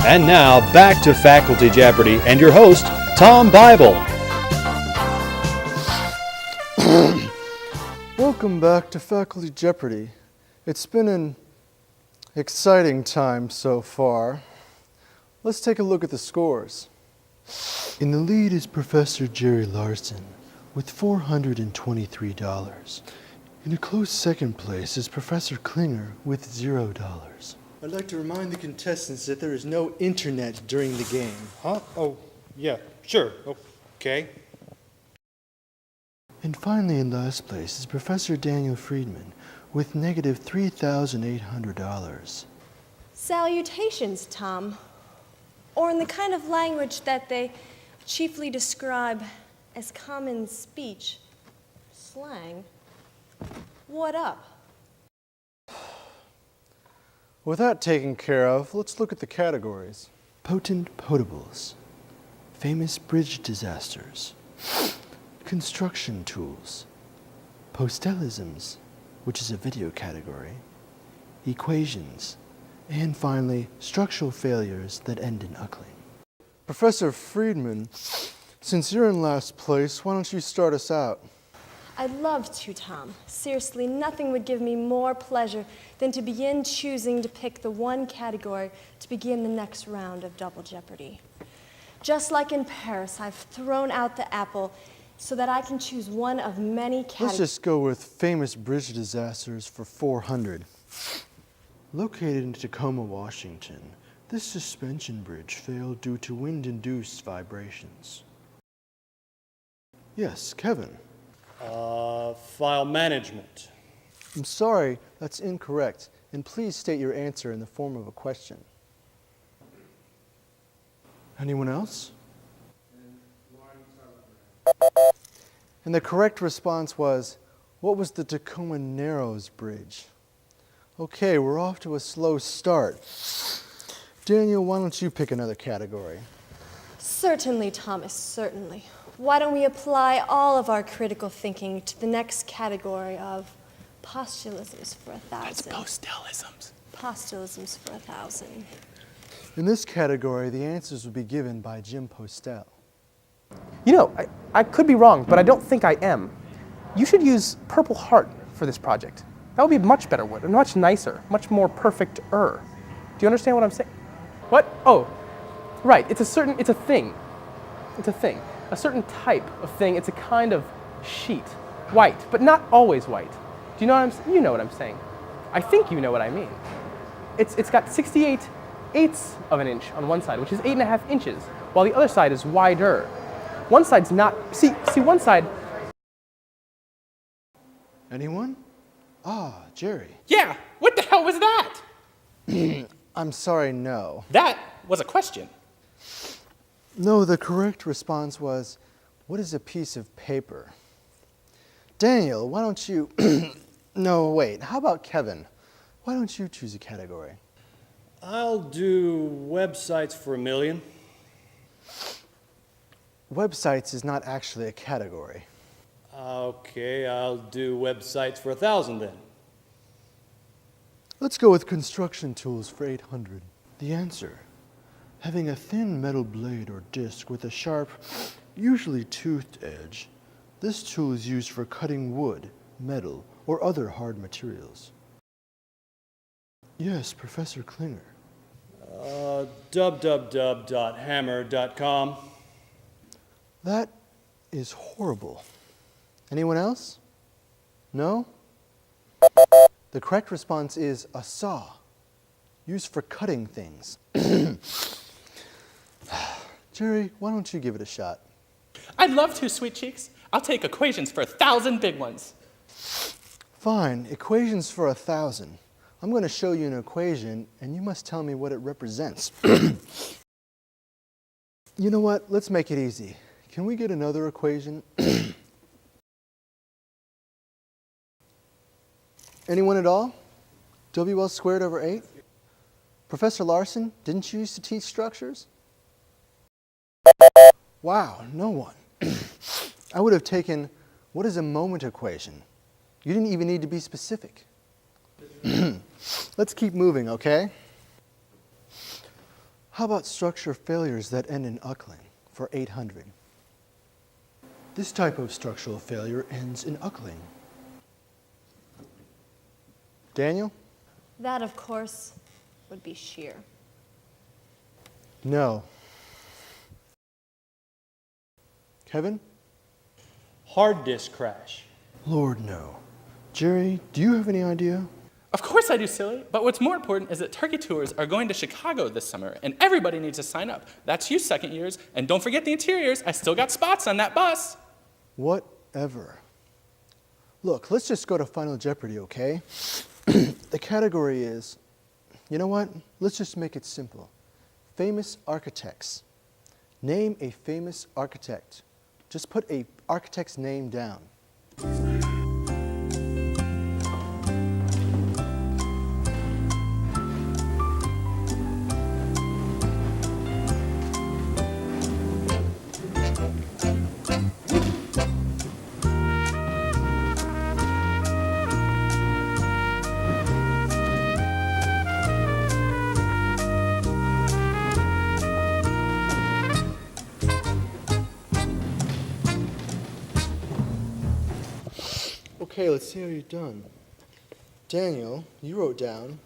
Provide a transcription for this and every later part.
And now, back to Faculty Jeopardy and your host, Tom Bible. Welcome back to Faculty Jeopardy. It's been an exciting time so far. Let's take a look at the scores. In the lead is Professor Jerry Larson with $423. In a close second place is Professor Klinger with $0. I'd like to remind the contestants that there is no internet during the game. Huh? Oh, yeah, sure. Okay. And finally, in last place is Professor Daniel Friedman with negative $3,800. Salutations, Tom. Or in the kind of language that they chiefly describe as common speech, slang. What up? With that taken care of, let's look at the categories. Potent potables, famous bridge disasters, construction tools, postellisms, which is a video category, equations, and finally, structural failures that end in ugly. Professor Friedman, since you're in last place, why don't you start us out? I'd love to, Tom. Seriously, nothing would give me more pleasure than to begin choosing to pick the one category to begin the next round of Double Jeopardy. Just like in Paris, I've thrown out the apple so that I can choose one of many categories. Let's just go with famous bridge disasters for 400. Located in Tacoma, Washington, this suspension bridge failed due to wind-induced vibrations. Yes, Kevin. File management. I'm sorry, that's incorrect. And please state your answer in the form of a question. Anyone else? And the correct response was, what was the Tacoma Narrows Bridge? Okay, we're off to a slow start. Daniel, why don't you pick another category? Certainly, Thomas, certainly. Why don't we apply all of our critical thinking to the next category of postulisms for 1,000. That's postellisms. Postulisms for 1,000. In this category, the answers will be given by Jim Postel. You know, I could be wrong, but I don't think I am. You should use Purple Heart for this project. That would be a much better word, and much nicer, much more perfect-er. Do you understand what I'm saying? What? Oh, right, it's a thing. It's a thing. A certain type of thing. It's a kind of sheet. White, but not always white. Do you know what I'm saying? You know what I'm saying. I think you know what I mean. It's got 68/8 of an inch on one side, which is 8.5 inches, while the other side is wider. One side's not, see one side. Anyone? Ah, Jerry. Yeah, what the hell was that? I'm sorry, no. That was a question. No, the correct response was, what is a piece of paper? Daniel, why don't you... No, wait, how about Kevin? Why don't you choose a category? I'll do websites for 1 million. Websites is not actually a category. Okay, I'll do websites for 1,000 then. Let's go with construction tools for 800. The answer, having a thin metal blade or disc with a sharp, usually toothed edge, this tool is used for cutting wood, metal, or other hard materials. Yes, Professor Klinger. www.hammer.com. That is horrible. Anyone else? No? The correct response is a saw, used for cutting things. Jerry, why don't you give it a shot? I'd love to, sweet cheeks. I'll take equations for 1,000 big ones. Fine, equations for 1,000. I'm going to show you an equation, and you must tell me what it represents. You know what? Let's make it easy. Can we get another equation? Anyone at all? WL squared over 8? Professor Larson, didn't you used to teach structures? Wow, no one. I would have taken, what is a moment equation? You didn't even need to be specific. Let's keep moving, okay? How about structure failures that end in uckling for 800? This type of structural failure ends in uckling. Daniel? That, of course, would be shear. No. Kevin? Hard disk crash. Lord, no. Jerry, do you have any idea? Of course I do, silly. But what's more important is that turkey tours are going to Chicago this summer, and everybody needs to sign up. That's you, second years. And don't forget the interiors. I still got spots on that bus. Whatever. Look, let's just go to Final Jeopardy, okay? The category is, you know what? Let's just make it simple. Famous architects. Name a famous architect. Just put an architect's name down. Okay, let's see how you've done. Daniel, you wrote down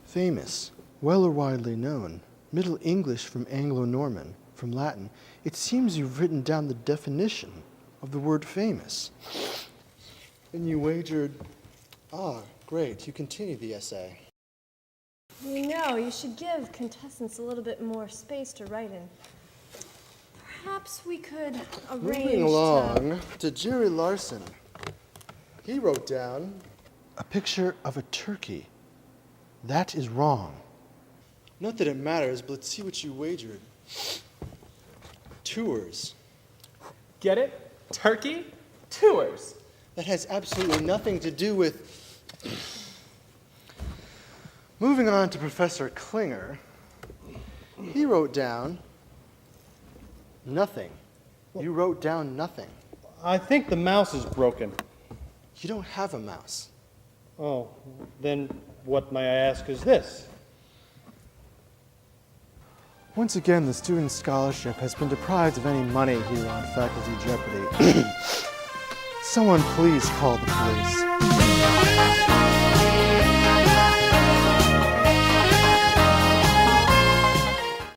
famous, well or widely known, Middle English from Anglo-Norman, from Latin. It seems you've written down the definition of the word famous. And you wagered, great, you continue the essay. You know, you should give contestants a little bit more space to write in. Perhaps we could arrange Moving along to Jerry Larson. He wrote down a picture of a turkey. That is wrong. Not that it matters, but let's see what you wagered. Tours. Get it? Turkey tours. That has absolutely nothing to do with... Moving on to Professor Klinger. He wrote down nothing. You wrote down nothing. I think the mouse is broken. You don't have a mouse. Oh, then what, may I ask, is this? Once again, the student scholarship has been deprived of any money here on Faculty Jeopardy. Someone please call the police.